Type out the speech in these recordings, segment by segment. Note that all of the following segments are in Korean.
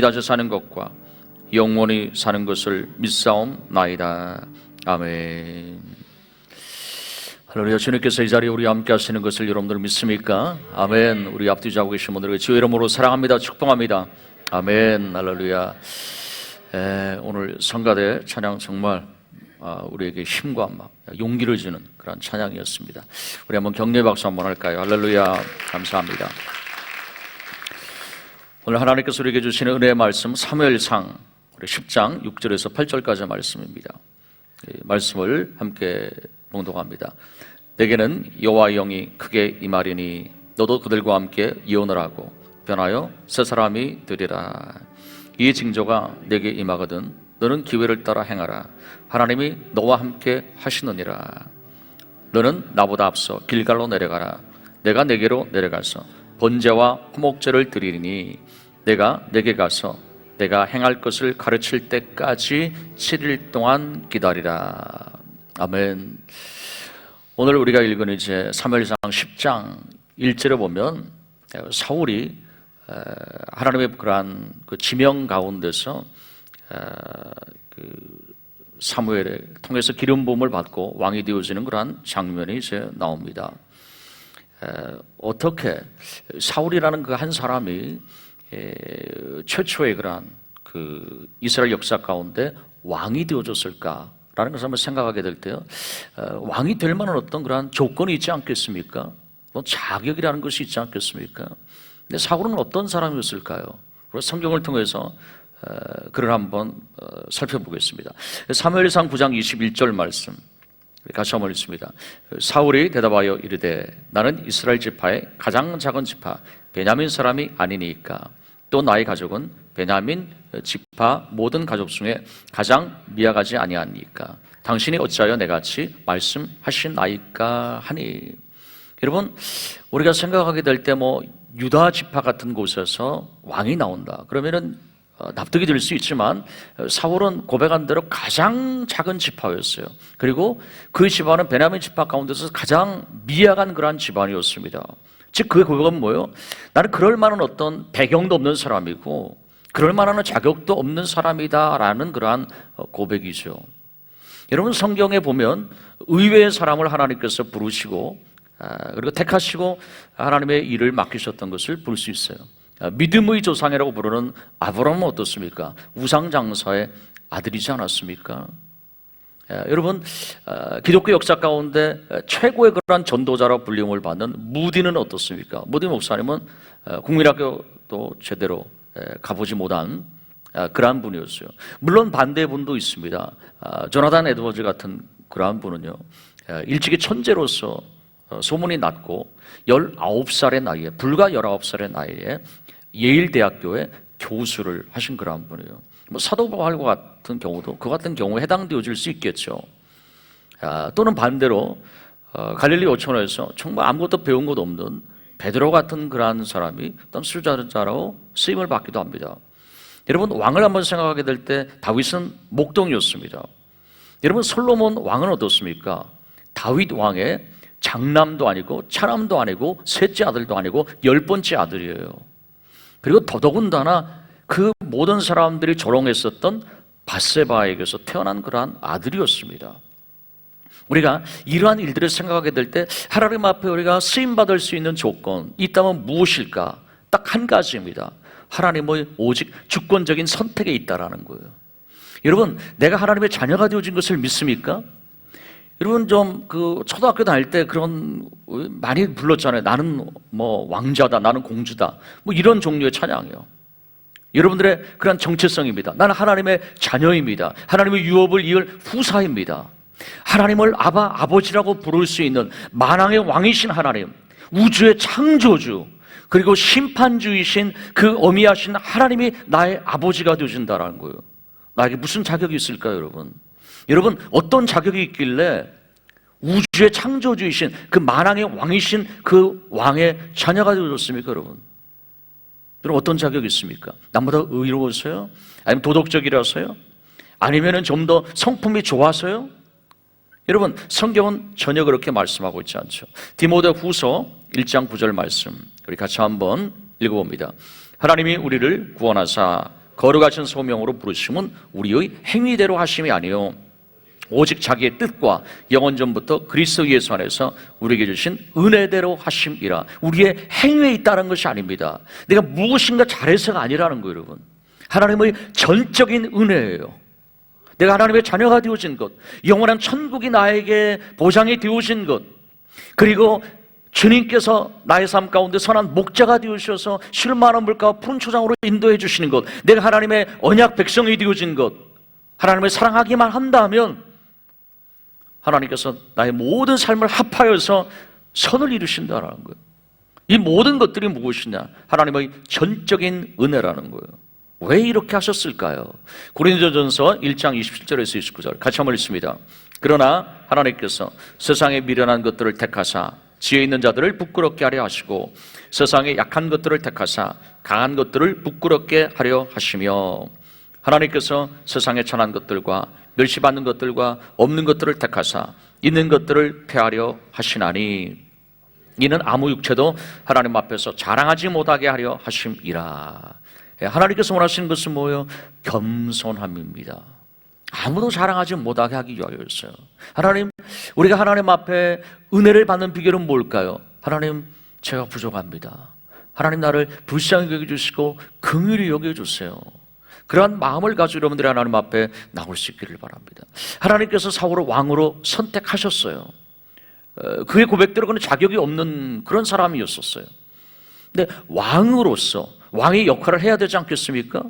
다시 사는 것과 영원히 사는 것을 믿사옵나이다. 아멘. 할렐루야. 주님께서 이 자리에 우리 함께 하시는 것을 여러분들 믿습니까? 아멘. 우리 앞뒤 하고 계신 분들에게 주의 이름으로 사랑합니다. 축복합니다. 아멘. 할렐루야. 오늘 성가대 찬양 정말 우리에게 힘과 용기를 주는 그런 찬양이었습니다. 우리 한번 격려의 박수 한번 할까요? 할렐루야. 감사합니다. 오늘 하나님께서 우리에게 주시는 은혜의 말씀 사무엘상 10장 6절에서 8절까지 말씀입니다. 이 말씀을 함께 봉독합니다. 내게는 여호와의 영이 크게 임하리니 너도 그들과 함께 예언을 하고 변하여 새 사람이 되리라. 이 징조가 내게 임하거든 너는 기회를 따라 행하라. 하나님이 너와 함께 하시느니라. 너는 나보다 앞서 길갈로 내려가라. 내가 내게로 내려가서 번제와 화목제를 드리니 내가 내게 가서 내가 행할 것을 가르칠 때까지 7일 동안 기다리라. 아멘. 오늘 우리가 읽은 이제 사무엘상 10장 1절에 보면 사울이 하나님의 그러한 그 지명 가운데서 그 사무엘을 통해서 기름 부음을 받고 왕이 되어지는 그러한 장면이 이제 나옵니다. 어떻게 사울이라는 그 한 사람이 최초의 그러한 그 이스라엘 역사 가운데 왕이 되어졌을까라는 것을 한번 생각하게 될 때요, 왕이 될 만한 어떤 그러한 조건이 있지 않겠습니까? 자격이라는 것이 있지 않겠습니까? 근데 사울은 어떤 사람이었을까요? 성경을 통해서 그를 한번 살펴보겠습니다. 사무엘상 9장 21절 말씀 같이 한번 읽습니다. 사울이 대답하여 이르되 나는 이스라엘 지파의 가장 작은 지파 베냐민 사람이 아니니까 또 나의 가족은 베냐민 지파 모든 가족 중에 가장 미약하지 아니하니까 당신이 어찌하여 내같이 말씀하시나이까 하니. 여러분, 우리가 생각하게 될 때 유다 지파 같은 곳에서 왕이 나온다 그러면은 납득이 될 수 있지만 사울은 고백한 대로 가장 작은 지파였어요. 그리고 그 집안은 베냐민 지파 가운데서 가장 미약한 그러한 집안이었습니다. 즉 그 고백은 뭐예요? 나는 그럴 만한 어떤 배경도 없는 사람이고 그럴 만한 자격도 없는 사람이다라는 그러한 고백이죠. 여러분, 성경에 보면 의외의 사람을 하나님께서 부르시고 그리고 택하시고 하나님의 일을 맡기셨던 것을 볼 수 있어요. 믿음의 조상이라고 부르는 아브라함은 어떻습니까? 우상장사의 아들이지 않았습니까? 여러분, 기독교 역사 가운데 최고의 그러한 전도자로 불림을 받는 무디는 어떻습니까? 무디 목사님은 국민학교도 제대로 가보지 못한 그러한 분이었어요. 물론 반대의 분도 있습니다. 조나단 에드워즈 같은 그러한 분은요, 일찍이 천재로서 소문이 났고 19살의 나이에, 불과 19살의 나이에 예일대학교에 교수를 하신 그러한 분이에요. 사도 바울과 같은 경우도 그 같은 경우에 해당되어질 수 있겠죠. 또는 반대로 갈릴리 오천에서 정말 아무것도 배운 것 없는 베드로 같은 그러한 사람이 어떤 수자자로 쓰임을 받기도 합니다. 여러분, 왕을 한번 생각하게 될 때 다윗은 목동이었습니다. 여러분, 솔로몬 왕은 어떻습니까? 다윗 왕의 장남도 아니고 차남도 아니고 셋째 아들도 아니고 10번째 아들이에요. 그리고 더더군다나 그 모든 사람들이 조롱했었던 밧세바에게서 태어난 그러한 아들이었습니다. 우리가 이러한 일들을 생각하게 될 때 하나님 앞에 우리가 쓰임받을 수 있는 조건 있다면 무엇일까? 딱 한 가지입니다. 하나님의 오직 주권적인 선택에 있다라는 거예요. 여러분, 내가 하나님의 자녀가 되어진 것을 믿습니까? 여러분, 좀 초등학교 다닐 때 그런 많이 불렀잖아요. 나는 왕자다, 나는 공주다, 이런 종류의 찬양이요. 여러분들의 그런 정체성입니다. 나는 하나님의 자녀입니다. 하나님의 유업을 이을 후사입니다. 하나님을 아버지라고 부를 수 있는 만왕의 왕이신 하나님, 우주의 창조주, 그리고 심판주이신 그 어미하신 하나님이 나의 아버지가 되어준다는 거예요. 나에게 무슨 자격이 있을까요, 여러분? 여러분, 어떤 자격이 있길래 우주의 창조주이신 그 만왕의 왕이신 그 왕의 자녀가 되어졌습니까, 여러분? 여러분, 어떤 자격이 있습니까? 남보다 의로워서요? 아니면 도덕적이라서요? 아니면 좀 더 성품이 좋아서요? 여러분, 성경은 전혀 그렇게 말씀하고 있지 않죠. 디모데 후서 1장 9절 말씀 우리 같이 한번 읽어봅니다. 하나님이 우리를 구원하사 거룩하신 소명으로 부르심은 우리의 행위대로 하심이 아니요 오직 자기의 뜻과 영원 전부터 그리스도 예수 안에서 우리에게 주신 은혜대로 하심이라. 우리의 행위에 있다는 것이 아닙니다. 내가 무엇인가 잘해서가 아니라는 거예요, 여러분. 하나님의 전적인 은혜예요. 내가 하나님의 자녀가 되어진 것, 영원한 천국이 나에게 보장이 되어진 것, 그리고 주님께서 나의 삶 가운데 선한 목자가 되어주셔서 실만한 물가와 푸른 초장으로 인도해 주시는 것, 내가 하나님의 언약 백성이 되어진 것, 하나님을 사랑하기만 한다면 하나님께서 나의 모든 삶을 합하여서 선을 이루신다는 거예요. 이 모든 것들이 무엇이냐? 하나님의 전적인 은혜라는 거예요. 왜 이렇게 하셨을까요? 고린도전서 1장 27절에서 29절 같이 한번 읽습니다. 그러나 하나님께서 세상에 미련한 것들을 택하사 지혜 있는 자들을 부끄럽게 하려 하시고 세상에 약한 것들을 택하사 강한 것들을 부끄럽게 하려 하시며 하나님께서 세상에 천한 것들과 멸시받는 것들과 없는 것들을 택하사 있는 것들을 폐하려 하시나니 이는 아무 육체도 하나님 앞에서 자랑하지 못하게 하려 하심이라. 하나님께서 원하시는 것은 뭐예요? 겸손함입니다. 아무도 자랑하지 못하게 하기 위하여였어요. 하나님, 우리가 하나님 앞에 은혜를 받는 비결은 뭘까요? 하나님, 제가 부족합니다. 하나님, 나를 불쌍히 여겨주시고 긍휼히 여겨주세요. 그러한 마음을 가지고 여러분들이 하나님 앞에 나올 수 있기를 바랍니다. 하나님께서 사울을 왕으로 선택하셨어요. 그의 고백대로 그는 자격이 없는 그런 사람이었었어요. 근데 왕으로서 왕의 역할을 해야 되지 않겠습니까?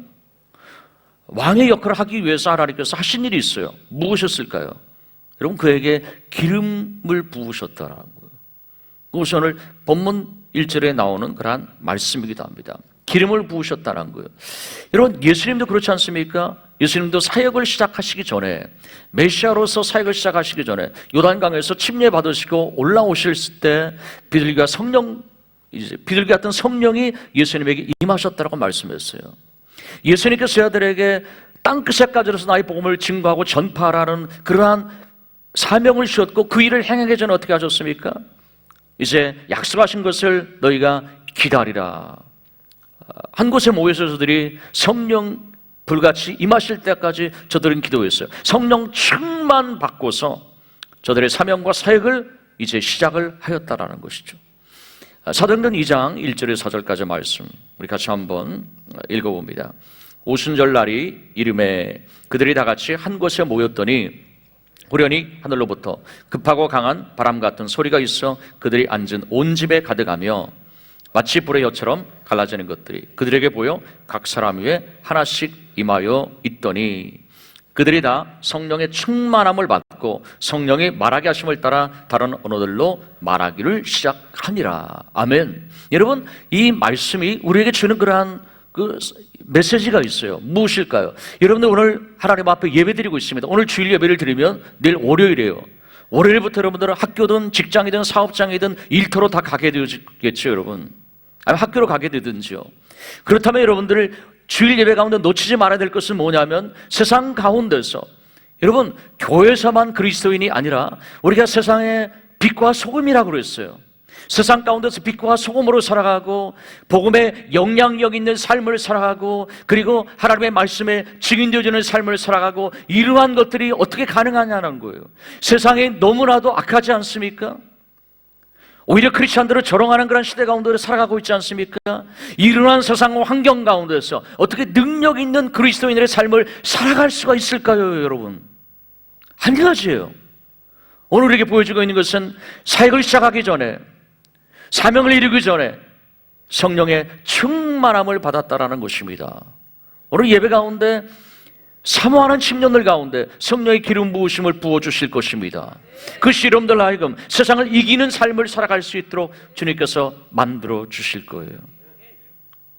왕의 역할을 하기 위해서 하나님께서 하신 일이 있어요. 무엇이었을까요? 여러분, 그에게 기름을 부으셨다라는 거예요. 그것이 오늘 본문 1절에 나오는 그러한 말씀이기도 합니다. 기름을 부으셨다는 거예요. 여러분, 예수님도 그렇지 않습니까? 예수님도 사역을 시작하시기 전에, 메시아로서 사역을 시작하시기 전에 요단강에서 침례 받으시고 올라오실 때 비둘기와 비둘기 같은 성령이 예수님에게 임하셨다고 말씀했어요. 예수님께서 저희들에게 땅끝에까지로서 나의 복음을 증거하고 전파하라는 그러한 사명을 주셨고 그 일을 행하기 전에 어떻게 하셨습니까? 이제 약속하신 것을 너희가 기다리라. 한 곳에 모여서 저들이 성령 불같이 임하실 때까지 저들은 기도했어요. 성령 충만 받고서 저들의 사명과 사역을 이제 시작을 하였다라는 것이죠. 사도행전 2장 1절에서 4절까지 말씀 우리 같이 한번 읽어봅니다. 오순절 날이 이름에 그들이 다 같이 한 곳에 모였더니 후련히 하늘로부터 급하고 강한 바람 같은 소리가 있어 그들이 앉은 온 집에 가득하며 마치 불의 혀처럼 갈라지는 것들이 그들에게 보여 각 사람 위에 하나씩 임하여 있더니 그들이 다 성령의 충만함을 받고 성령의 말하게 하심을 따라 다른 언어들로 말하기를 시작하니라. 아멘. 여러분, 이 말씀이 우리에게 주는 그러한 그 메시지가 있어요. 무엇일까요? 여러분들 오늘 하나님 앞에 예배드리고 있습니다. 오늘 주일 예배를 드리면 내일 월요일이에요. 월요일부터 여러분들은 학교든 직장이든 사업장이든 일터로 다 가게 되겠죠, 여러분. 아니면 학교로 가게 되든지요. 그렇다면 여러분들 주일 예배 가운데 놓치지 말아야 될 것은 뭐냐면 세상 가운데서 여러분 교회에서만 그리스도인이 아니라 우리가 세상의 빛과 소금이라고 그랬어요. 세상 가운데서 빛과 소금으로 살아가고 복음의 영향력 있는 삶을 살아가고 그리고 하나님의 말씀에 증인되어지는 삶을 살아가고 이러한 것들이 어떻게 가능하냐는 거예요. 세상이 너무나도 악하지 않습니까? 오히려 크리스찬들을 조롱하는 그런 시대 가운데 살아가고 있지 않습니까? 이러한 세상 환경 가운데서 어떻게 능력 있는 그리스도인의 삶을 살아갈 수가 있을까요, 여러분? 한 가지예요. 오늘 우리에게 보여주고 있는 것은 사역을 시작하기 전에 사명을 이루기 전에 성령의 충만함을 받았다라는 것입니다. 오늘 예배 가운데 사모하는 청년들 가운데 성령의 기름 부으심을 부어주실 것입니다. 그 시름들 하여금 세상을 이기는 삶을 살아갈 수 있도록 주님께서 만들어 주실 거예요.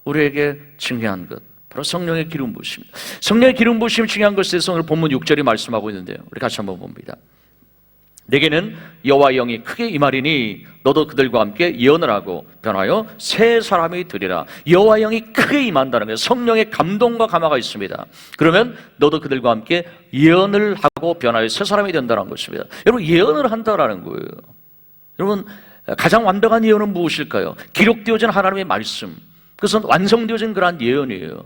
우리에게 중요한 것 바로 성령의 기름 부으심입니다. 성령의 기름 부으심이 중요한 것에 대해서 오늘 본문 6절이 말씀하고 있는데요, 우리 같이 한번 봅니다. 내게는 여호와의 영이 크게 임하리니 너도 그들과 함께 예언을 하고 변하여 새 사람이 되리라. 여호와의 영이 크게 임한다는 거예요. 성령의 감동과 감화가 있습니다. 그러면 너도 그들과 함께 예언을 하고 변하여 새 사람이 된다는 것입니다. 여러분, 예언을 한다라는 거예요. 여러분, 가장 완벽한 예언은 무엇일까요? 기록되어진 하나님의 말씀, 그것은 완성되어진 그러한 예언이에요.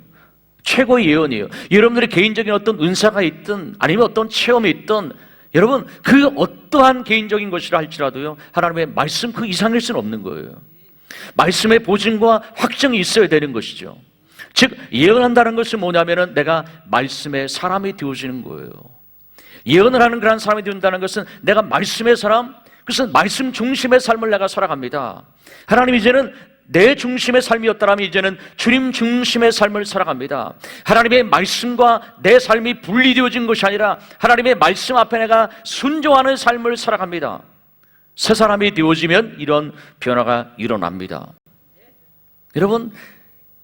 최고의 예언이에요. 여러분들의 개인적인 어떤 은사가 있든 아니면 어떤 체험이 있든 여러분 그 어떠한 개인적인 것이라 할지라도요 하나님의 말씀 그 이상일 수는 없는 거예요. 말씀의 보증과 확정이 있어야 되는 것이죠. 즉 예언한다는 것은 뭐냐면은 내가 말씀의 사람이 되어지는 거예요. 예언을 하는 그런 사람이 된다는 것은 내가 말씀의 사람, 그것은 말씀 중심의 삶을 내가 살아갑니다. 하나님 이제는 내 중심의 삶이었다면 이제는 주님 중심의 삶을 살아갑니다. 하나님의 말씀과 내 삶이 분리되어진 것이 아니라 하나님의 말씀 앞에 내가 순종하는 삶을 살아갑니다. 새 사람이 되어지면 이런 변화가 일어납니다. 여러분,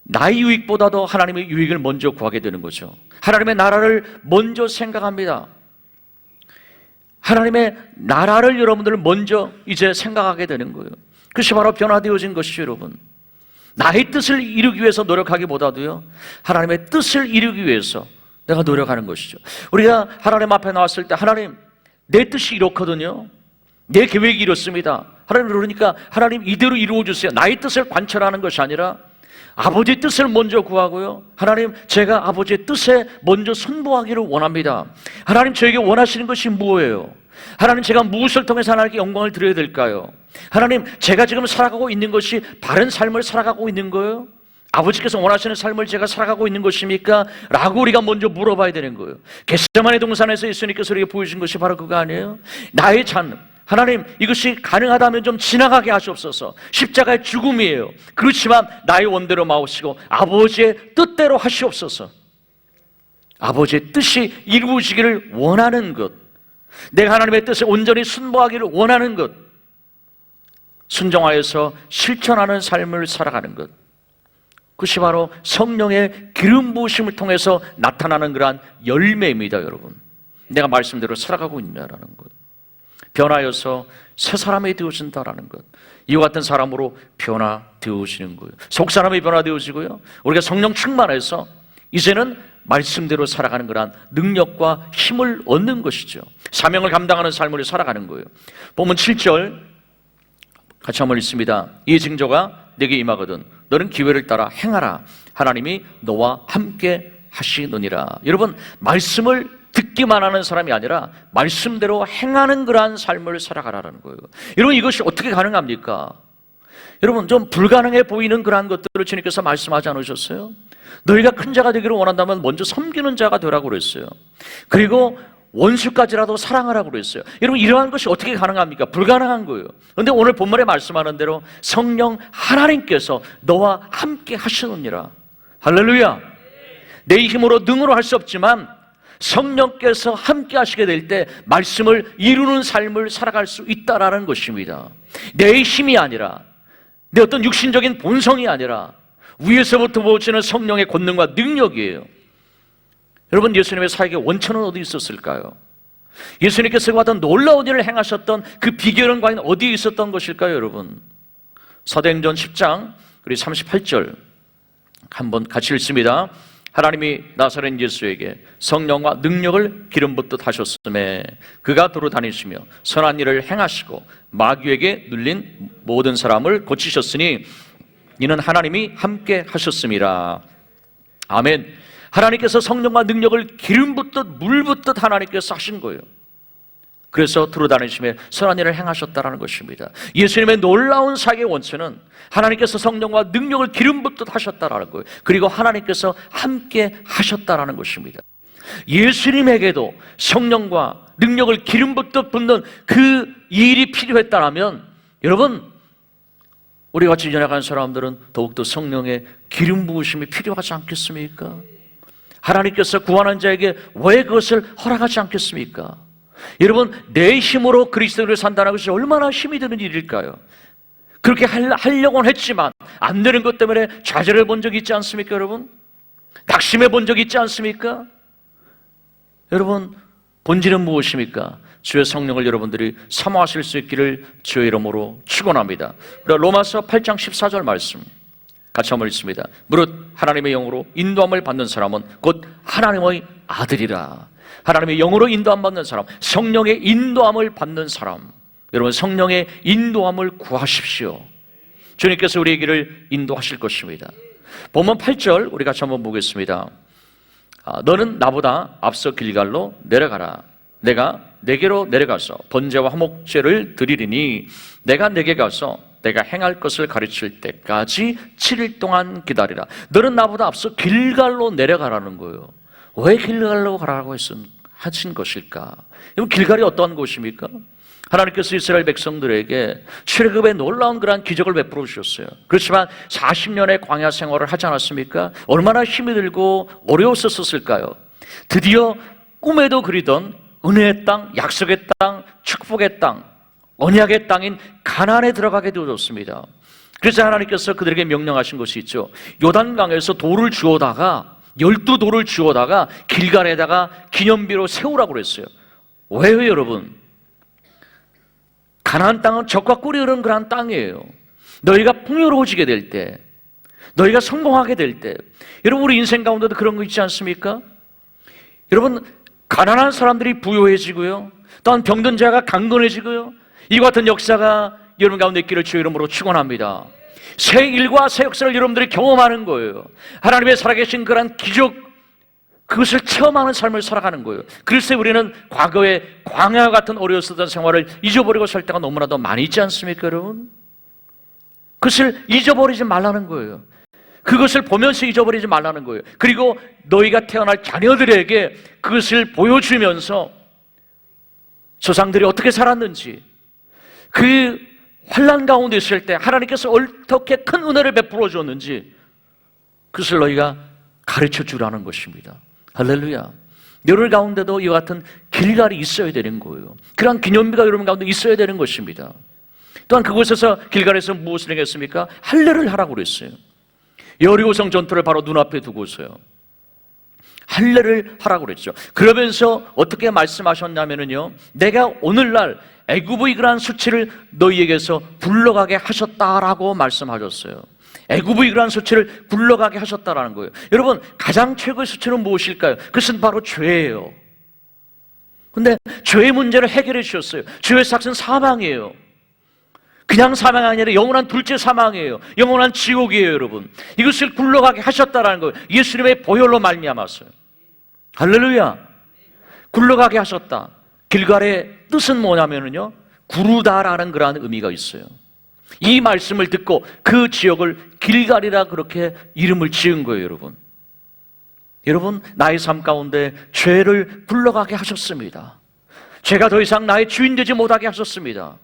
나의 유익보다도 하나님의 유익을 먼저 구하게 되는 거죠. 하나님의 나라를 먼저 생각합니다. 하나님의 나라를 여러분들 먼저 이제 생각하게 되는 거예요. 그것이 바로 변화되어진 것이죠, 여러분. 나의 뜻을 이루기 위해서 노력하기보다도요 하나님의 뜻을 이루기 위해서 내가 노력하는 것이죠. 우리가 하나님 앞에 나왔을 때 하나님 내 뜻이 이렇거든요, 내 계획이 이렇습니다. 하나님 그러니까 하나님 이대로 이루어주세요. 나의 뜻을 관철하는 것이 아니라 아버지의 뜻을 먼저 구하고요, 하나님 제가 아버지의 뜻에 먼저 순종하기를 원합니다. 하나님 저에게 원하시는 것이 무엇이에요? 하나님 제가 무엇을 통해서 하나님께 영광을 드려야 될까요? 하나님 제가 지금 살아가고 있는 것이 바른 삶을 살아가고 있는 거예요? 아버지께서 원하시는 삶을 제가 살아가고 있는 것입니까? 라고 우리가 먼저 물어봐야 되는 거예요. 겟세마네 동산에서 예수님께서 우리에게 보여주신 것이 바로 그거 아니에요? 나의 잔, 하나님 이것이 가능하다면 좀 지나가게 하시옵소서. 십자가의 죽음이에요. 그렇지만 나의 원대로 마오시고 아버지의 뜻대로 하시옵소서. 아버지의 뜻이 이루어지기를 원하는 것, 내가 하나님의 뜻에 온전히 순종하기를 원하는 것, 순종하여서 실천하는 삶을 살아가는 것, 그것이 바로 성령의 기름 부으심을 통해서 나타나는 그러한 열매입니다. 여러분, 내가 말씀대로 살아가고 있냐라는 것, 변하여서 새 사람이 되어진다라는 것, 이와 같은 사람으로 변화되어지는 거예요. 속 사람이 변화되어지고요, 우리가 성령 충만해서 이제는 말씀대로 살아가는 그러한 능력과 힘을 얻는 것이죠. 사명을 감당하는 삶으로 살아가는 거예요. 보면 7절 같이 한번 읽습니다. 이 징조가 내게 임하거든 너는 기회를 따라 행하라. 하나님이 너와 함께 하시느니라. 여러분, 말씀을 듣기만 하는 사람이 아니라 말씀대로 행하는 그러한 삶을 살아가라는 거예요. 여러분, 이것이 어떻게 가능합니까? 여러분, 좀 불가능해 보이는 그러한 것들을 주님께서 말씀하지 않으셨어요? 너희가 큰 자가 되기를 원한다면 먼저 섬기는 자가 되라고 그랬어요. 그리고 원수까지라도 사랑하라고 그랬어요. 여러분, 이러한 것이 어떻게 가능합니까? 불가능한 거예요. 그런데 오늘 본문에 말씀하는 대로 성령 하나님께서 너와 함께 하시느니라. 할렐루야. 내 힘으로 능으로 할 수 없지만 성령께서 함께 하시게 될 때 말씀을 이루는 삶을 살아갈 수 있다라는 것입니다. 내 힘이 아니라, 내 어떤 육신적인 본성이 아니라 위에서부터 부어지는 성령의 권능과 능력이에요. 여러분, 예수님의 사역의 원천은 어디 있었을까요? 예수님께서 그 어떤 놀라운 일을 행하셨던 그 비결은 과연 어디에 있었던 것일까요, 여러분? 사도행전 10장 그리고 38절 한번 같이 읽습니다. 하나님이 나사렛 예수에게 성령과 능력을 기름 붓듯 하셨음에 그가 도로 다니시며 선한 일을 행하시고 마귀에게 눌린 모든 사람을 고치셨으니 이는 하나님이 함께 하셨음이라. 아멘. 하나님께서 성령과 능력을 기름 붓듯 물 붓듯 하나님께서 하신 거예요. 그래서 들어다니심에 선한 일을 행하셨다라는 것입니다. 예수님의 놀라운 사역의 원천은 하나님께서 성령과 능력을 기름 붓듯 하셨다라는 거예요. 그리고 하나님께서 함께 하셨다라는 것입니다. 예수님에게도 성령과 능력을 기름 붓듯 붓는 그 일이 필요했다면 여러분, 우리 같이 전역한 사람들은 더욱더 성령의 기름 부으심이 필요하지 않겠습니까? 하나님께서 구하는 자에게 왜 그것을 허락하지 않겠습니까? 여러분, 내 힘으로 그리스도를 산다는 것이 얼마나 힘이 드는 일일까요? 그렇게 하려고는 했지만 안 되는 것 때문에 좌절해 본 적이 있지 않습니까, 여러분? 낙심해 본 적이 있지 않습니까? 여러분, 본질은 무엇입니까? 주의 성령을 여러분들이 사모하실 수 있기를 주의 이름으로 축원합니다. 로마서 8장 14절 말씀 같이 한번 읽습니다. 무릇 하나님의 영으로 인도함을 받는 사람은 곧 하나님의 아들이라. 하나님의 영으로 인도함 받는 사람, 성령의 인도함을 받는 사람, 여러분, 성령의 인도함을 구하십시오. 주님께서 우리의 길을 인도하실 것입니다. 본문 8절 우리 같이 한번 보겠습니다. 너는 나보다 앞서 길갈로 내려가라. 내가 내게로 내려가서 번제와 화목제를 드리리니 내가 내게 가서 내가 행할 것을 가르칠 때까지 7일 동안 기다리라. 너는 나보다 앞서 길갈로 내려가라는 거예요. 왜 길갈로 가라고 하신 것일까? 그럼 길갈이 어떠한 곳입니까? 하나님께서 이스라엘 백성들에게 출애굽의 놀라운 그러한 기적을 베풀어 주셨어요. 그렇지만 40년의 광야 생활을 하지 않았습니까? 얼마나 힘이 들고 어려웠었을까요? 드디어 꿈에도 그리던 은혜의 땅, 약속의 땅, 축복의 땅, 언약의 땅인 가나안에 들어가게 되어졌습니다. 그래서 하나님께서 그들에게 명령하신 것이 있죠. 요단강에서 돌을 주워다가 12돌을 주워다가 길갈에다가 기념비로 세우라고 그랬어요. 왜요, 여러분? 가나안 땅은 젖과 꿀이 흐르는 그런 땅이에요. 너희가 풍요로워지게 될 때, 너희가 성공하게 될 때, 여러분 우리 인생 가운데도 그런 거 있지 않습니까? 여러분 가난한 사람들이 부유해지고요, 또한 병든 자가 강건해지고요, 이 같은 역사가 여러분 가운데 있기를 주의 이름으로 축원합니다. 새 일과 새 역사를 여러분들이 경험하는 거예요. 하나님의 살아계신 그런 기적, 그것을 체험하는 삶을 살아가는 거예요. 글쎄 우리는 과거에 광야 같은 어려웠었던 생활을 잊어버리고 살 때가 너무나도 많이 있지 않습니까, 여러분? 그것을 잊어버리지 말라는 거예요. 그것을 보면서 잊어버리지 말라는 거예요. 그리고 너희가 태어날 자녀들에게 그것을 보여주면서 조상들이 어떻게 살았는지, 그 환난 가운데 있을 때 하나님께서 어떻게 큰 은혜를 베풀어 줬는지 그것을 너희가 가르쳐 주라는 것입니다. 할렐루야. 여러분 가운데도 이와 같은 길갈이 있어야 되는 거예요. 그러한 기념비가 여러분 가운데 있어야 되는 것입니다. 또한 그곳에서 길갈에서 무엇을 했습니까? 할례를 하라고 그랬어요. 여리고성 전투를 바로 눈앞에 두고서요, 할례를 하라고 그랬죠. 그러면서 어떻게 말씀하셨냐면요, 내가 오늘날 애굽의 그러한 수치를 너희에게서 굴러가게 하셨다라고 말씀하셨어요. 애굽의 그러한 수치를 굴러가게 하셨다라는 거예요. 여러분 가장 최고의 수치는 무엇일까요? 그것은 바로 죄예요. 근데 죄의 문제를 해결해 주셨어요. 죄의 삭은 사망이에요. 그냥 사망이 아니라 영원한 둘째 사망이에요. 영원한 지옥이에요, 여러분. 이것을 굴러가게 하셨다라는 거예요. 예수님의 보혈로 말미암았어요. 할렐루야. 굴러가게 하셨다. 길갈의 뜻은 뭐냐면요, 구르다라는 그러한 의미가 있어요. 이 말씀을 듣고 그 지역을 길갈이라 그렇게 이름을 지은 거예요, 여러분. 여러분 나의 삶 가운데 죄를 굴러가게 하셨습니다. 죄가 더 이상 나의 주인 되지 못하게 하셨습니다.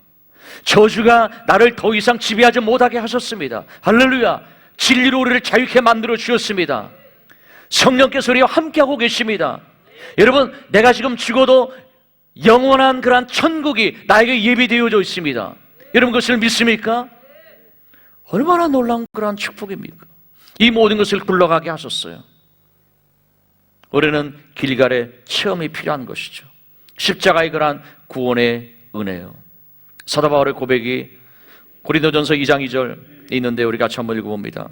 저주가 나를 더 이상 지배하지 못하게 하셨습니다. 할렐루야. 진리로 우리를 자유케 만들어 주셨습니다. 성령께서 우리와 함께하고 계십니다. 여러분 내가 지금 죽어도 영원한 그러한 천국이 나에게 예비되어져 있습니다. 여러분 그것을 믿습니까? 얼마나 놀라운 그러한 축복입니까? 이 모든 것을 굴러가게 하셨어요. 우리는 길갈의 체험이 필요한 것이죠. 십자가의 그러한 구원의 은혜요. 사도 바울의 고백이 고린도전서 2장 2절에 있는데 우리 같이 한번 읽어봅니다.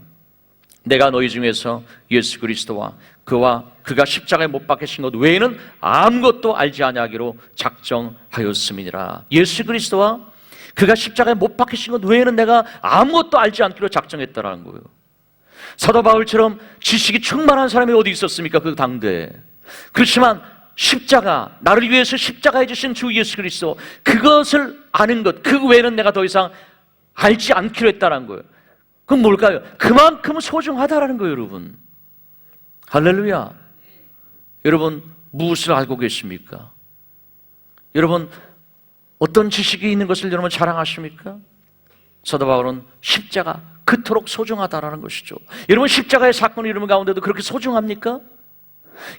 내가 너희 중에서 예수 그리스도와 그가 십자가에 못 박히신 것 외에는 아무것도 알지 아니하기로 작정하였음이니라. 예수 그리스도와 그가 십자가에 못 박히신 것 외에는 내가 아무것도 알지 않기로 작정했다라는 거예요. 사도 바울처럼 지식이 충만한 사람이 어디 있었습니까? 그 당대에. 그렇지만 십자가, 나를 위해서 십자가에 주신 주 예수 그리스도, 그것을 아는 것, 그 외에는 내가 더 이상 알지 않기로 했다는 거예요. 그럼 뭘까요? 그만큼 소중하다라는 거예요, 여러분. 할렐루야. 여러분 무엇을 알고 계십니까? 여러분 어떤 지식이 있는 것을 여러분 자랑하십니까? 사도 바울은 십자가 그토록 소중하다라는 것이죠. 여러분 십자가의 사건이 여러분 가운데도 그렇게 소중합니까?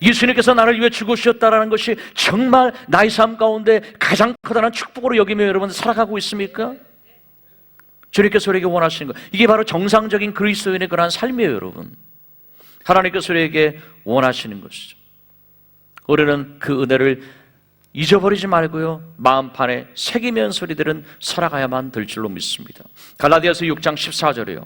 예수님께서 나를 위해 죽으셨다라는 것이 정말 나의 삶 가운데 가장 커다란 축복으로 여기며 여러분 살아가고 있습니까? 주님께서 우리에게 원하시는 것, 이게 바로 정상적인 그리스도인의 그러한 삶이에요, 여러분. 하나님께서 우리에게 원하시는 것이죠. 우리는 그 은혜를 잊어버리지 말고요, 마음판에 새기면서 우리들은 살아가야만 될 줄로 믿습니다. 갈라디아서 6장 14절이에요.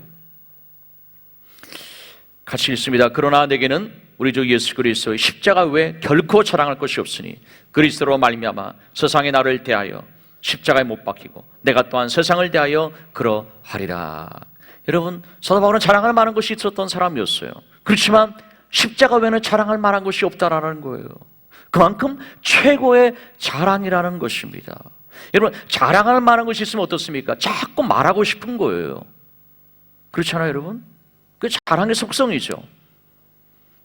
같이 읽습니다. 그러나 내게는 우리 주 예수 그리스도의 십자가 외에 결코 자랑할 것이 없으니 그리스도로 말미암아 세상에 나를 대하여 십자가에 못 박히고 내가 또한 세상을 대하여 그러하리라. 여러분 사도 바울은 자랑할 만한 것이 있었던 사람이었어요. 그렇지만 십자가 외에는 자랑할 만한 것이 없다라는 거예요. 그만큼 최고의 자랑이라는 것입니다. 여러분, 자랑할 만한 것이 있으면 어떻습니까? 자꾸 말하고 싶은 거예요. 그렇잖아요, 여러분? 그 자랑의 속성이죠.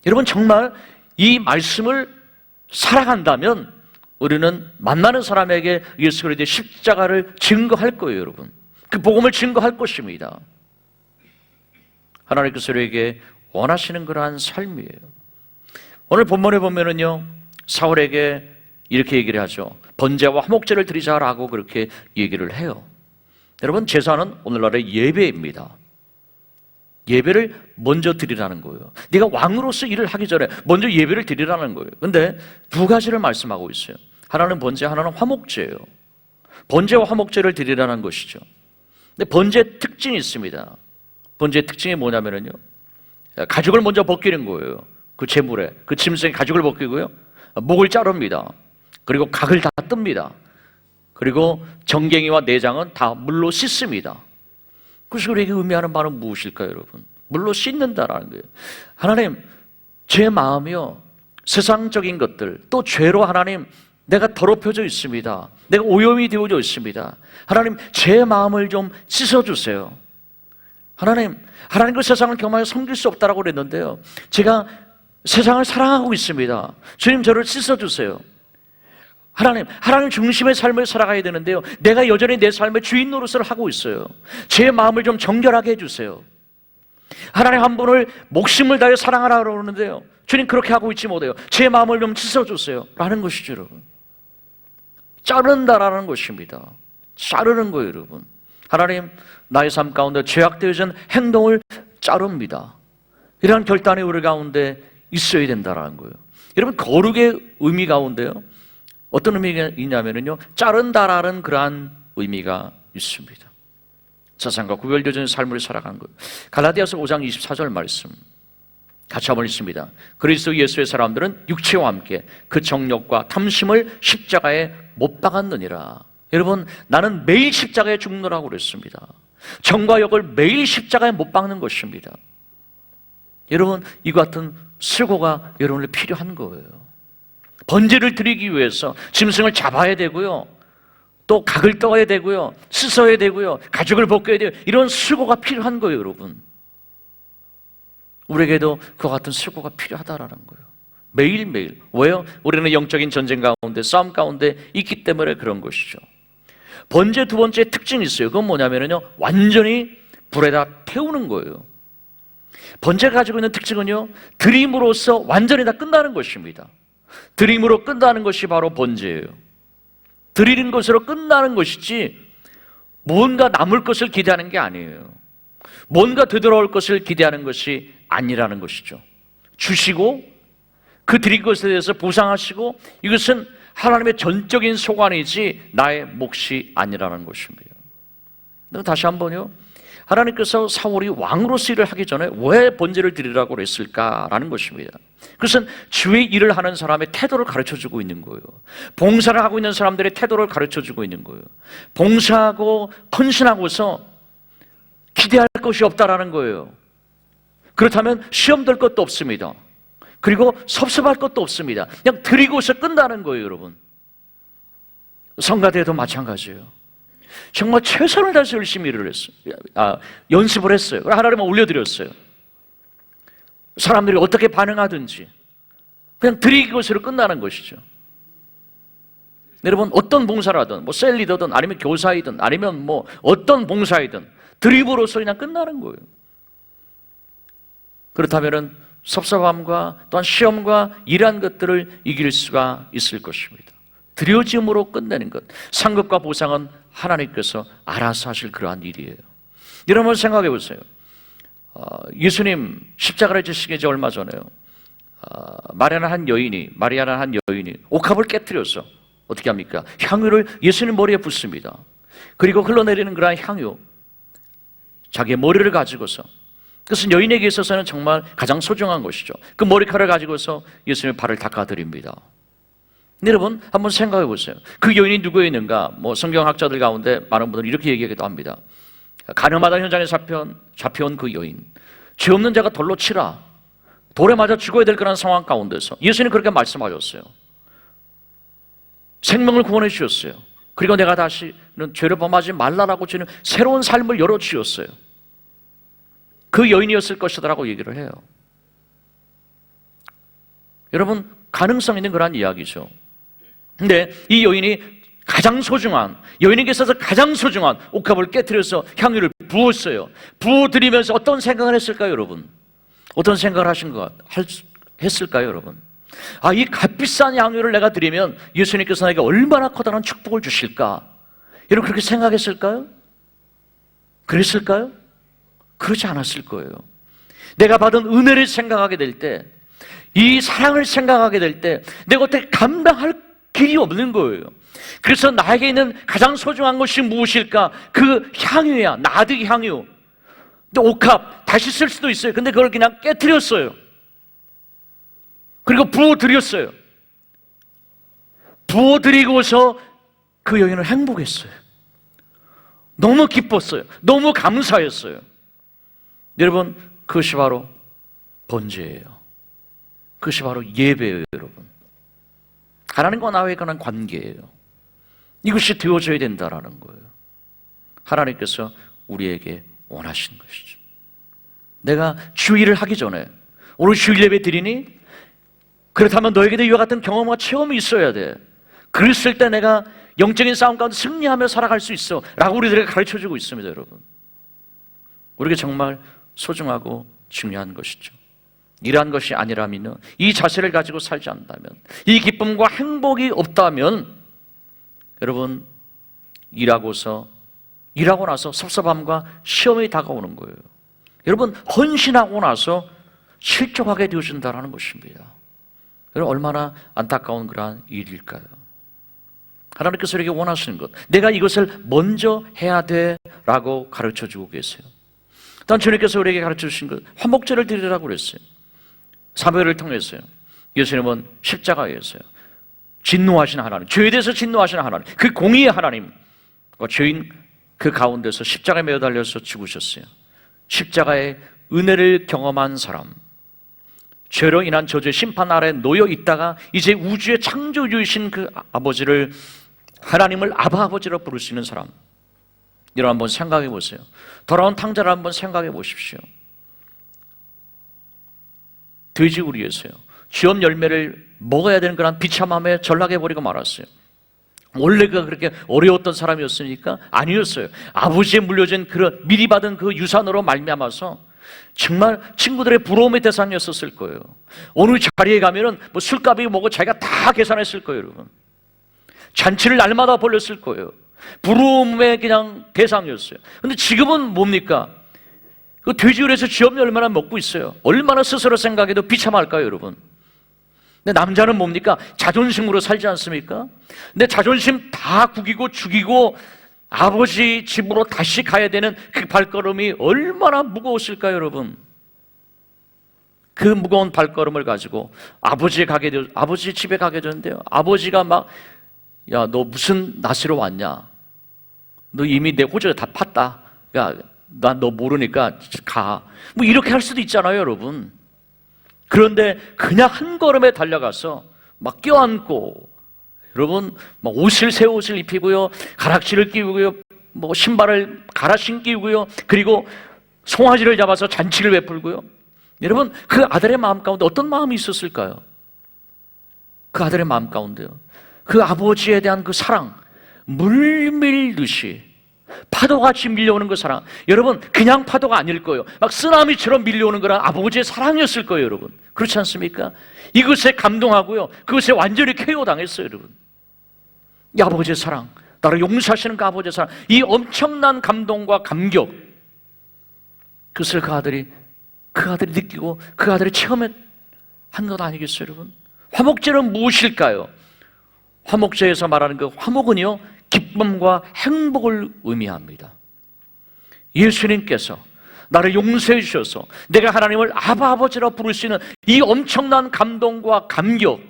여러분, 정말 이 말씀을 살아간다면 우리는 만나는 사람에게 예수 그리스도의 십자가를 증거할 거예요, 여러분. 그 복음을 증거할 것입니다. 하나님께서 우리에게 원하시는 그러한 삶이에요. 오늘 본문에 보면은요, 사울에게 이렇게 얘기를 하죠. 번제와 화목제를 드리자라고 그렇게 얘기를 해요. 여러분, 제사는 오늘날의 예배입니다. 예배를 먼저 드리라는 거예요. 네가 왕으로서 일을 하기 전에 먼저 예배를 드리라는 거예요. 근데 두 가지를 말씀하고 있어요. 하나는 번제, 하나는 화목제예요. 번제와 화목제를 드리라는 것이죠. 근데 번제 특징이 있습니다. 번제의 특징이 뭐냐면요, 가죽을 먼저 벗기는 거예요. 그 제물에, 그 짐승의 가죽을 벗기고요, 목을 자릅니다. 그리고 각을 다 뜹니다. 그리고 정갱이와 내장은 다 물로 씻습니다. 그래서 우리에게 의미하는 바는 무엇일까요, 여러분? 물로 씻는다라는 거예요. 하나님, 제 마음이요, 세상적인 것들, 또 죄로 하나님, 내가 더럽혀져 있습니다. 내가 오염이 되어져 있습니다. 하나님, 제 마음을 좀 씻어주세요. 하나님 그 세상을 경험하여 섬길 수 없다라고 그랬는데요, 제가 세상을 사랑하고 있습니다. 주님, 저를 씻어주세요. 하나님 중심의 삶을 살아가야 되는데요, 내가 여전히 내 삶의 주인 노릇을 하고 있어요. 제 마음을 좀 정결하게 해주세요. 하나님 한 분을 목숨을 다해 사랑하라고 그러는데요, 주님 그렇게 하고 있지 못해요. 제 마음을 좀 씻어주세요 라는 것이죠, 여러분. 자른다라는 것입니다. 자르는 거예요, 여러분. 하나님, 나의 삶 가운데 죄악되어진 행동을 자릅니다. 이러한 결단이 우리 가운데 있어야 된다라는 거예요. 여러분, 거룩의 의미 가운데요, 어떤 의미가 있냐면요, 자른다라는 그러한 의미가 있습니다. 세상과 구별되어진 삶을 살아가는 거예요. 갈라디아서 5장 24절 말씀 같이 한번 읽습니다. 그리스도 예수의 사람들은 육체와 함께 그 정욕과 탐심을 십자가에 못 박았느니라. 여러분, 나는 매일 십자가에 죽노라고 그랬습니다. 정과 욕을 매일 십자가에 못 박는 것입니다. 여러분, 이와 같은 수고가 여러분을 필요한 거예요. 번제를 드리기 위해서 짐승을 잡아야 되고요, 또 각을 떠야 되고요, 씻어야 되고요, 가죽을 벗겨야 돼요. 이런 수고가 필요한 거예요, 여러분. 우리에게도 그와 같은 수고가 필요하다라는 거예요. 매일매일. 왜요? 우리는 영적인 전쟁 가운데, 싸움 가운데 있기 때문에 그런 것이죠. 번제 두 번째 특징이 있어요. 그건 뭐냐면요, 완전히 불에다 태우는 거예요. 번제가 가지고 있는 특징은요, 드림으로써 완전히 다 끝나는 것입니다. 드림으로 끝나는 것이 바로 번제예요. 드리는 것으로 끝나는 것이지 뭔가 남을 것을 기대하는 게 아니에요. 뭔가 되돌아올 것을 기대하는 것이 아니라는 것이죠. 주시고 그 드린 것에 대해서 보상하시고, 이것은 하나님의 전적인 소관이지 나의 몫이 아니라는 것입니다. 다시 한번요, 하나님께서 사울이 왕으로서 일을 하기 전에 왜 번제를 드리라고 그랬을까라는 것입니다. 그것은 주의 일을 하는 사람의 태도를 가르쳐주고 있는 거예요. 봉사를 하고 있는 사람들의 태도를 가르쳐주고 있는 거예요. 봉사하고 헌신하고서 기대할 것이 없다라는 거예요. 그렇다면 시험 될 것도 없습니다. 그리고 섭섭할 것도 없습니다. 그냥 드리고서 끝나는 거예요, 여러분. 성가대도 마찬가지예요. 정말 최선을 다해서 열심히 일을 했어요. 연습을 했어요. 하나님은 올려드렸어요. 사람들이 어떻게 반응하든지 그냥 드리기 것으로 끝나는 것이죠. 여러분, 어떤 봉사를 하든, 뭐 셀리더든 아니면 교사이든 아니면 뭐 어떤 봉사이든 드림으로서 그냥 끝나는 거예요. 그렇다면 섭섭함과 또한 시험과 이러한 것들을 이길 수가 있을 것입니다. 드려짐으로 끝내는 것, 상급과 보상은 하나님께서 알아서 하실 그러한 일이에요. 여러분 생각해 보세요. 예수님 십자가를 지시기 이제 얼마 전에요, 마리아라는 한 여인이 옥합을 깨뜨려서 어떻게 합니까? 향유를 예수님 머리에 붓습니다. 그리고 흘러내리는 그러한 향유, 자기의 머리를 가지고서, 그것은 여인에게 있어서는 정말 가장 소중한 것이죠. 그 머리카락을 가지고서 예수님의 발을 닦아드립니다. 여러분 한번 생각해 보세요. 그 여인이 누구였는가? 뭐 성경학자들 가운데 많은 분들이 이렇게 얘기하기도 합니다. 가늠하다 현장에 잡혀온 그 여인, 죄 없는 자가 돌로 치라, 돌에 맞아 죽어야 될 그런 상황 가운데서 예수님 그렇게 말씀하셨어요. 생명을 구원해 주셨어요. 그리고 내가 다시는 죄를 범하지 말라라고 주는 새로운 삶을 열어주셨어요. 그 여인이었을 것이다라고 얘기를 해요. 여러분, 가능성 있는 그런 이야기죠. 근데 이 여인이 가장 소중한, 여인에게 있어서 가장 소중한 옥합을 깨트려서 향유를 부었어요. 부어드리면서 어떤 생각을 했을까요, 여러분? 어떤 생각을 했을까요, 여러분? 아, 이 값비싼 향유를 내가 드리면 예수님께서 나에게 얼마나 커다란 축복을 주실까? 여러분, 그렇게 생각했을까요? 그랬을까요? 그러지 않았을 거예요. 내가 받은 은혜를 생각하게 될 때, 이 사랑을 생각하게 될 때 내가 어떻게 감당할 길이 없는 거예요. 그래서 나에게 있는 가장 소중한 것이 무엇일까? 그 향유야, 나드 향유. 근데 옥합 다시 쓸 수도 있어요. 근데 그걸 그냥 깨트렸어요. 그리고 부어드렸어요. 부어드리고서 그 여인은 행복했어요. 너무 기뻤어요. 너무 감사했어요. 여러분, 그것이 바로 번제예요. 그것이 바로 예배예요, 여러분. 하나님과 나와의 그런 관계예요. 이것이 되어져야 된다라는 거예요. 하나님께서 우리에게 원하신 것이죠. 내가 주일을 하기 전에 오늘 주일 예배 드리니? 그렇다면 너에게도 이와 같은 경험과 체험이 있어야 돼. 그랬을 때 내가 영적인 싸움 가운데 승리하며 살아갈 수 있어 라고 우리들에게 가르쳐주고 있습니다, 여러분. 우리에게 정말 소중하고 중요한 것이죠. 이러한 것이 아니라면, 이 자세를 가지고 살지 않는다면, 이 기쁨과 행복이 없다면, 여러분, 일하고 나서 섭섭함과 시험이 다가오는 거예요. 여러분, 헌신하고 나서 실족하게 되어진다는 것입니다. 여러분, 얼마나 안타까운 그러한 일일까요? 하나님께서 우리에게 원하시는 것, 내가 이것을 먼저 해야 돼 라고 가르쳐주고 계세요. 단 주님께서 우리에게 가르쳐주신 것, 화목제를 드리라고 그랬어요. 사무엘을 통해서요. 예수님은 십자가에서요. 진노하신 하나님, 죄에 대해서 진노하시는 하나님, 그 공의의 하나님, 죄인 그 가운데서 십자가에 매어 달려서 죽으셨어요. 십자가의 은혜를 경험한 사람, 죄로 인한 저주의 심판 아래 놓여 있다가 이제 우주의 창조주이신 그 아버지를, 하나님을 아바 아버지로 부를 수 있는 사람, 여러분 한번 생각해 보세요. 돌아온 탕자를 한번 생각해 보십시오. 돼지우리였어요. 쥐업 열매를 먹어야 되는 그런 비참함에 전락해버리고 말았어요. 원래 그렇게 어려웠던 사람이었으니까? 아니었어요. 아버지에 물려진 미리 받은 그 유산으로 말미암아서 정말 친구들의 부러움의 대상이었을 거예요. 어느 자리에 가면은 뭐 술값이 뭐고 자기가 다 계산했을 거예요, 여러분. 잔치를 날마다 벌렸을 거예요. 부러움의 그냥 대상이었어요. 근데 지금은 뭡니까? 그 돼지우리에서 쥐업 얼마나 먹고 있어요. 얼마나 스스로 생각해도 비참할까요, 여러분? 근데 남자는 뭡니까? 자존심으로 살지 않습니까? 근데 자존심 다 구기고 죽이고 아버지 집으로 다시 가야 되는 그 발걸음이 얼마나 무거웠을까요, 여러분? 그 무거운 발걸음을 가지고 아버지 집에 가게 되는데요. 아버지가 막, 야, 너 무슨 낯으로 왔냐? 너 이미 내 호적에 다 팠다. 야, 난 너 모르니까 가. 뭐 이렇게 할 수도 있잖아요, 여러분. 그런데 그냥 한 걸음에 달려가서 막 껴안고, 여러분, 막 새 옷을 입히고요, 가락지를 끼우고요, 뭐 신발을 갈아 신기고요, 그리고 송아지를 잡아서 잔치를 베풀고요. 여러분, 그 아들의 마음 가운데 어떤 마음이 있었을까요? 그 아들의 마음 가운데요, 그 아버지에 대한 그 사랑, 물밀듯이 파도같이 밀려오는 그 사랑, 여러분 그냥 파도가 아닐 거예요. 막 쓰나미처럼 밀려오는 거란 아버지의 사랑이었을 거예요, 여러분. 그렇지 않습니까? 이것에 감동하고요, 그것에 완전히 KO 당했어요, 여러분. 이 아버지의 사랑, 나를 용서하시는 그 아버지의 사랑, 이 엄청난 감동과 감격, 그것을 그 아들이 느끼고 그 아들이 체험한 것 아니겠어요, 여러분? 화목제는 무엇일까요? 화목제에서 말하는 그 화목은요, 기쁨과 행복을 의미합니다. 예수님께서 나를 용서해 주셔서 내가 하나님을 아바 아버지라 부를 수 있는 이 엄청난 감동과 감격,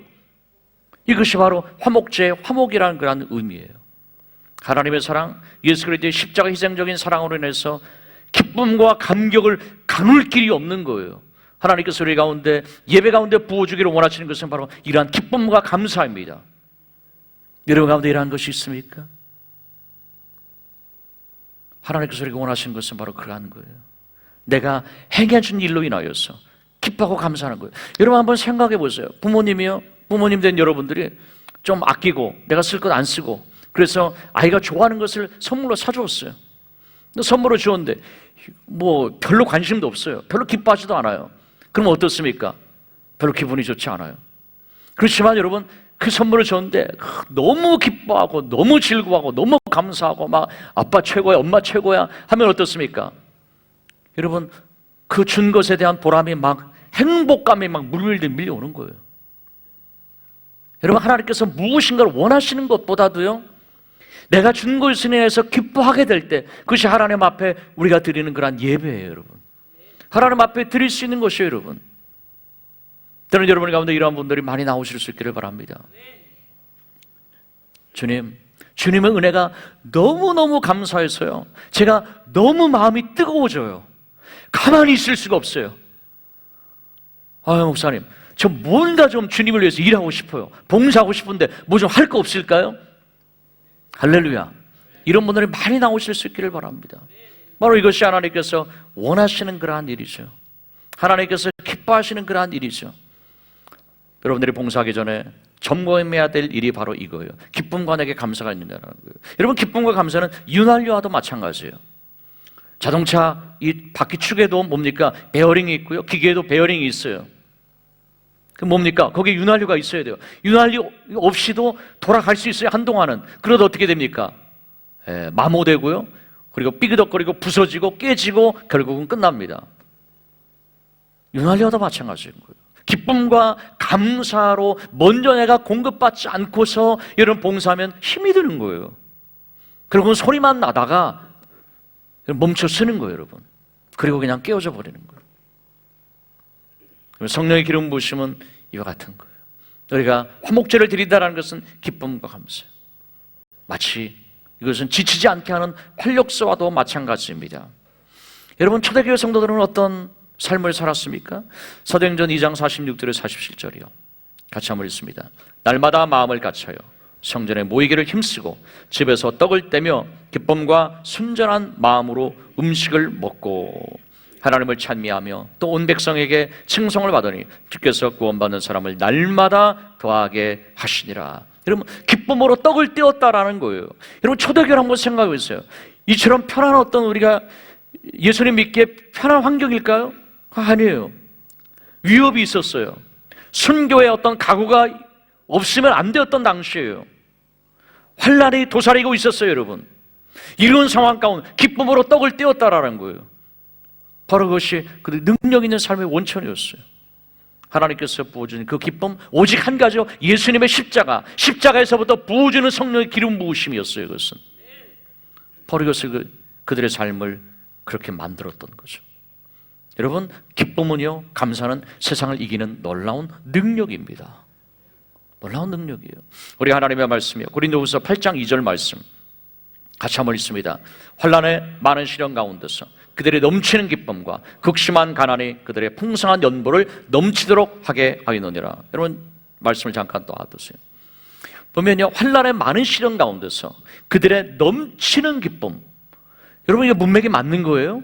이것이 바로 화목제의 화목이라는 그런 의미예요. 하나님의 사랑, 예수 그리스도의 십자가 희생적인 사랑으로 인해서 기쁨과 감격을 가눌 길이 없는 거예요. 하나님께서 우리 가운데 예배 가운데 부어주기를 원하시는 것은 바로 이러한 기쁨과 감사입니다. 여러분 가운데 이러한 것이 있습니까? 하나님께서 우리가 원하시는 것은 바로 그러한 거예요. 내가 행해준 일로 인하여서 기뻐하고 감사하는 거예요. 여러분 한번 생각해 보세요. 부모님이요, 부모님 된 여러분들이 좀 아끼고 내가 쓸 것 안 쓰고 그래서 아이가 좋아하는 것을 선물로 사주었어요. 선물로 주었는데 뭐 별로 관심도 없어요. 별로 기뻐하지도 않아요. 그럼 어떻습니까? 별로 기분이 좋지 않아요. 그렇지만 여러분 그 선물을 줬는데 너무 기뻐하고 너무 즐거워하고 너무 감사하고 막 아빠 최고야, 엄마 최고야 하면 어떻습니까? 여러분 그 준 것에 대한 보람이 막 행복감이 막 물밀듯 밀려오는 거예요. 여러분 하나님께서 무엇인가를 원하시는 것보다도요, 내가 준 것에 대해서 기뻐하게 될 때 그것이 하나님 앞에 우리가 드리는 그런 예배예요. 여러분 하나님 앞에 드릴 수 있는 것이에요. 여러분 저는 여러분 가운데 이러한 분들이 많이 나오실 수 있기를 바랍니다. 주님의 은혜가 너무너무 감사해서요, 제가 너무 마음이 뜨거워져요. 가만히 있을 수가 없어요. 아유 목사님, 저 뭔가 좀 주님을 위해서 일하고 싶어요. 봉사하고 싶은데 뭐 좀 할 거 없을까요? 할렐루야. 이런 분들이 많이 나오실 수 있기를 바랍니다. 바로 이것이 하나님께서 원하시는 그러한 일이죠. 하나님께서 기뻐하시는 그러한 일이죠. 여러분들이 봉사하기 전에 점검해야 될 일이 바로 이거예요. 기쁨과 내게 감사가 있느냐라는 거예요. 여러분 기쁨과 감사는 윤활유와도 마찬가지예요. 자동차 이 바퀴 축에도 뭡니까? 베어링이 있고요. 기계에도 베어링이 있어요. 그 뭡니까? 거기에 윤활유가 있어야 돼요. 윤활유 없이도 돌아갈 수 있어요. 한동안은. 그러다 어떻게 됩니까? 마모되고요. 그리고 삐그덕거리고 부서지고 깨지고 결국은 끝납니다. 윤활유와도 마찬가지인 거예요. 기쁨과 감사로 먼저 내가 공급받지 않고서 여러분 봉사하면 힘이 드는 거예요. 그리고 소리만 나다가 멈춰 서는 거예요, 여러분. 그리고 그냥 깨어져 버리는 거예요. 성령의 기름 부으심은 이와 같은 거예요. 우리가 화목제를 드린다는 것은 기쁨과 감사예요. 마치 이것은 지치지 않게 하는 활력소와도 마찬가지입니다. 여러분 초대교회 성도들은 어떤 삶을 살았습니까? 사도행전 2장 46절에 47절이요. 같이 한번 읽습니다. 날마다 마음을 같여요. 성전에 모이기를 힘쓰고 집에서 떡을 떼며 기쁨과 순전한 마음으로 음식을 먹고 하나님을 찬미하며 또 온 백성에게 칭송을 받으니 주께서 구원받는 사람을 날마다 더하게 하시니라. 여러분 기쁨으로 떡을 떼었다라는 거예요. 여러분 초대교회 한번 생각해 보세요. 이처럼 편한 어떤 우리가 예수님 믿기에 편한 환경일까요? 아니에요. 위협이 있었어요. 순교의 어떤 각오가 없으면 안 되었던 당시예요. 환난이 도사리고 있었어요. 여러분 이런 상황 가운데 기쁨으로 떡을 떼었다라는 거예요. 바로 그것이 그 능력 있는 삶의 원천이었어요. 하나님께서 부어주는 그 기쁨 오직 한 가지요, 예수님의 십자가에서부터 부어주는 성령의 기름 부으심이었어요. 그것은 바로 이것을 그들의 삶을 그렇게 만들었던 거죠. 여러분 기쁨은요, 감사는 세상을 이기는 놀라운 능력입니다. 놀라운 능력이에요. 우리 하나님의 말씀이요, 고린도후서 8장 2절 말씀 같이 한번 읽습니다. 환난의 많은 시련 가운데서 그들의 넘치는 기쁨과 극심한 가난이 그들의 풍성한 연보를 넘치도록 하게 하였느니라. 여러분 말씀을 잠깐 또 알아두세요. 보면요, 환난의 많은 시련 가운데서 그들의 넘치는 기쁨. 여러분 이게 문맥이 맞는 거예요?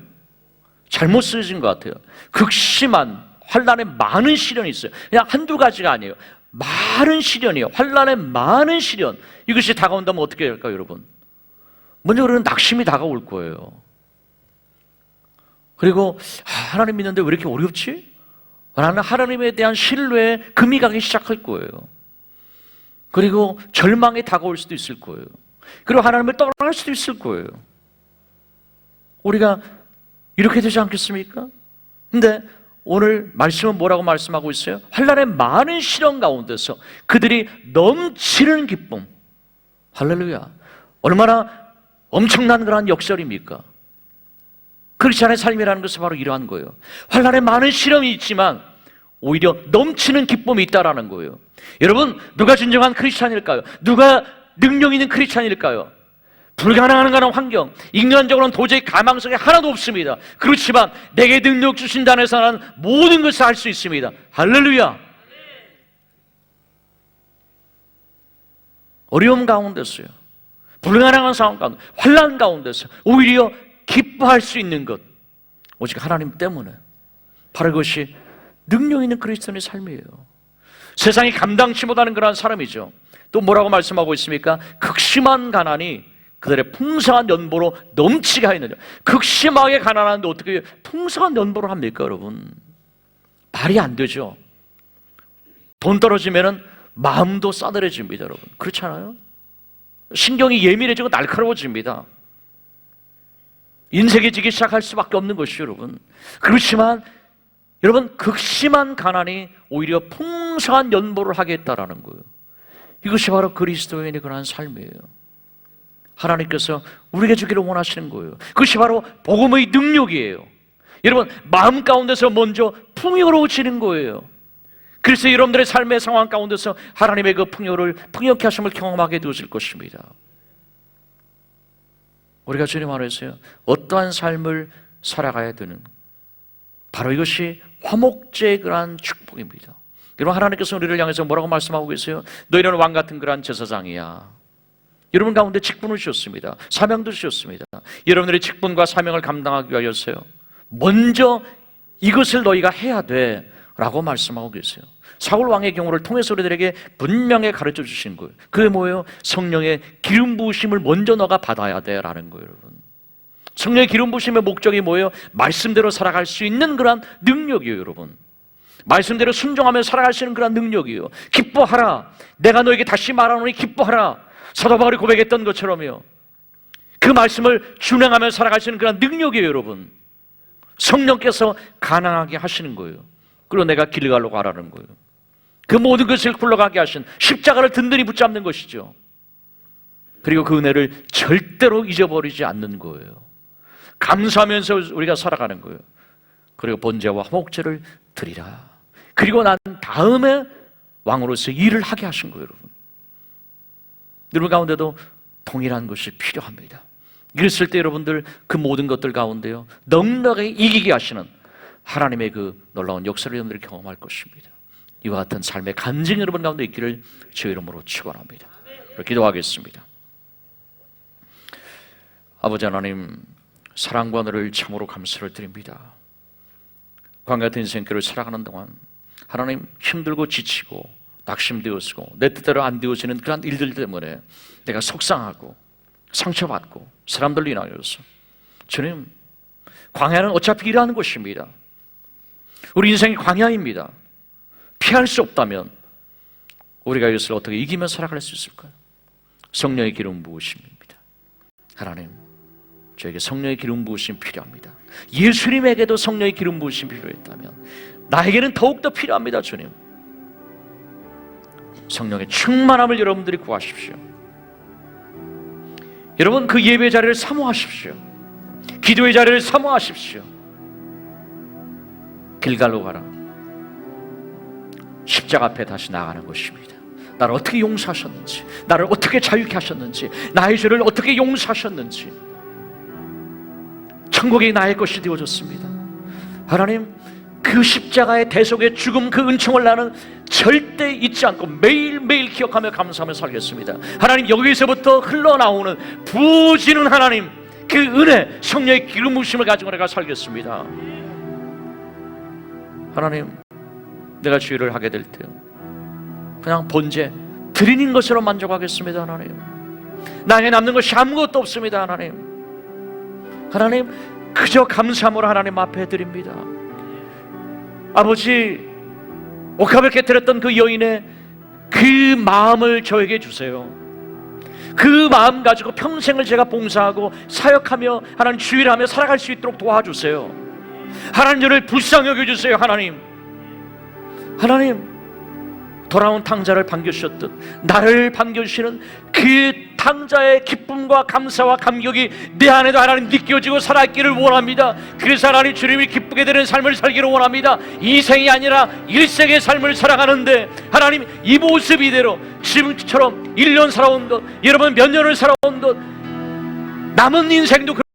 잘못 쓰여진 것 같아요. 극심한 환난의 많은 시련이 있어요. 그냥 한두 가지가 아니에요. 많은 시련이에요. 환난의 많은 시련. 이것이 다가온다면 어떻게 될까요, 여러분? 먼저 그러는 낙심이 다가올 거예요. 그리고 하나님 믿는데 왜 이렇게 어렵지? 라는 하나님에 대한 신뢰에 금이 가기 시작할 거예요. 그리고 절망이 다가올 수도 있을 거예요. 그리고 하나님을 떠날 수도 있을 거예요. 우리가 이렇게 되지 않겠습니까? 근데 오늘 말씀은 뭐라고 말씀하고 있어요? 환난의 많은 시련 가운데서 그들이 넘치는 기쁨. 할렐루야. 얼마나 엄청난 그런 역설입니까? 크리스찬의 삶이라는 것은 바로 이러한 거예요. 환난의 많은 시련이 있지만 오히려 넘치는 기쁨이 있다라는 거예요. 여러분 누가 진정한 크리스찬일까요? 누가 능력 있는 크리스찬일까요? 불가능한 환경, 인간적으로는 도저히 가망성이 하나도 없습니다. 그렇지만 내게 능력 주신 자 안에서 나는 모든 것을 할 수 있습니다. 할렐루야. 어려움 가운데서요, 불가능한 상황 가운데, 환난 가운데서 오히려 기뻐할 수 있는 것, 오직 하나님 때문에. 바로 그것이 능력 있는 그리스도인의 삶이에요. 세상이 감당치 못하는 그런 사람이죠. 또 뭐라고 말씀하고 있습니까? 극심한 가난이 그들의 풍성한 연보로 넘치게 하였느냐. 극심하게 가난한데 어떻게 풍성한 연보를 합니까, 여러분? 말이 안 되죠. 돈 떨어지면은 마음도 싸늘해집니다, 여러분. 그렇지 않아요? 신경이 예민해지고 날카로워집니다. 인색해지기 시작할 수밖에 없는 것이죠, 여러분. 그렇지만 여러분, 극심한 가난이 오히려 풍성한 연보를 하겠다라는 거예요. 이것이 바로 그리스도인의 그러한 삶이에요. 하나님께서 우리에게 주기를 원하시는 거예요. 그것이 바로 복음의 능력이에요. 여러분, 마음 가운데서 먼저 풍요로워지는 거예요. 그래서 여러분들의 삶의 상황 가운데서 하나님의 그 풍요케 하심을 경험하게 되어질 것입니다. 우리가 주님 안에서요, 어떠한 삶을 살아가야 되는, 바로 이것이 화목제의 그러한 축복입니다. 여러분, 하나님께서 우리를 향해서 뭐라고 말씀하고 계세요? 너희는 왕 같은 그러한 제사장이야. 여러분 가운데 직분을 주셨습니다. 사명도 주셨습니다. 여러분들의 직분과 사명을 감당하기 위하여서요, 먼저 이것을 너희가 해야 돼 라고 말씀하고 계세요. 사울 왕의 경우를 통해서 우리들에게 분명히 가르쳐 주신 거예요. 그게 뭐예요? 성령의 기름 부으심을 먼저 너가 받아야 돼 라는 거예요, 여러분. 성령의 기름 부으심의 목적이 뭐예요? 말씀대로 살아갈 수 있는 그런 능력이에요, 여러분. 말씀대로 순종하며 살아갈 수 있는 그런 능력이에요. 기뻐하라. 내가 너에게 다시 말하노니 기뻐하라. 사도 바울이 고백했던 것처럼요, 그 말씀을 준행하며 살아갈 수 있는 그런 능력이에요, 여러분. 성령께서 가능하게 하시는 거예요. 그리고 내가 길갈로 가라는 거예요. 그 모든 것을 굴러가게 하신 십자가를 든든히 붙잡는 것이죠. 그리고 그 은혜를 절대로 잊어버리지 않는 거예요. 감사하면서 우리가 살아가는 거예요. 그리고 번제와 화목제를 드리라. 그리고 난 다음에 왕으로서 일을 하게 하신 거예요, 여러분. 여러분 가운데도 동일한 것이 필요합니다. 이랬을 때 여러분들 그 모든 것들 가운데요, 넉넉하게 이기게 하시는 하나님의 그 놀라운 역사를 여러분들이 경험할 것입니다. 이와 같은 삶의 간증이 여러분 가운데 있기를 주의 이름으로 축원합니다. 기도하겠습니다. 아버지 하나님, 사랑과 너를 참으로 감사를 드립니다. 광야 같은 인생길을 살아가는 동안 하나님, 힘들고 지치고 낙심되어지고 내 뜻대로 안 되어지는 그런 일들 때문에 내가 속상하고 상처받고 사람들로 인하여서, 주님, 광야는 어차피 일하는 곳입니다. 우리 인생이 광야입니다. 피할 수 없다면 우리가 이것을 어떻게 이기며 살아갈 수 있을까요? 성령의 기름 부으심입니다. 하나님, 저에게 성령의 기름 부으심 필요합니다. 예수님에게도 성령의 기름 부으심 필요했다면 나에게는 더욱더 필요합니다. 주님, 성령의 충만함을 여러분들이 구하십시오. 여러분, 그 예배 자리를 사모하십시오. 기도의 자리를 사모하십시오. 길갈로 가라. 십자가 앞에 다시 나가는 것입니다. 나를 어떻게 용서하셨는지, 나를 어떻게 자유케 하셨는지, 나의 죄를 어떻게 용서하셨는지, 천국이 나의 것이 되어졌습니다. 하나님, 그 십자가의 대속의 죽음, 그 은총을 나는 절대 잊지 않고 매일매일 기억하며 감사하며 살겠습니다. 하나님, 여기서부터 흘러나오는 부어지는 하나님, 그 은혜, 성령의 기름 부으심을 가지고 내가 살겠습니다. 하나님, 내가 주의를 하게 될 때 그냥 번제 드리는 것으로 만족하겠습니다. 하나님, 나에게 남는 것이 아무것도 없습니다. 하나님, 그저 감사함으로 하나님 앞에 드립니다. 아버지, 옥합을 깨뜨렸던 그 여인의 그 마음을 저에게 주세요. 그 마음 가지고 평생을 제가 봉사하고 사역하며 하나님 주의를 하며 살아갈 수 있도록 도와주세요. 하나님, 저를 불쌍히 여겨주세요. 하나님, 돌아온 탕자를 반겨주셨듯 나를 반겨주시는 그 탕자의 기쁨과 감사와 감격이 내 안에도 하나님 느껴지고 살아있기를 원합니다. 그래서 하나님, 주님이 기쁘게 되는 삶을 살기를 원합니다. 이 생이 아니라 일생의 삶을 살아가는데 하나님, 이 모습 이대로 지금처럼 1년 살아온 것, 여러분 몇 년을 살아온 것, 남은 인생도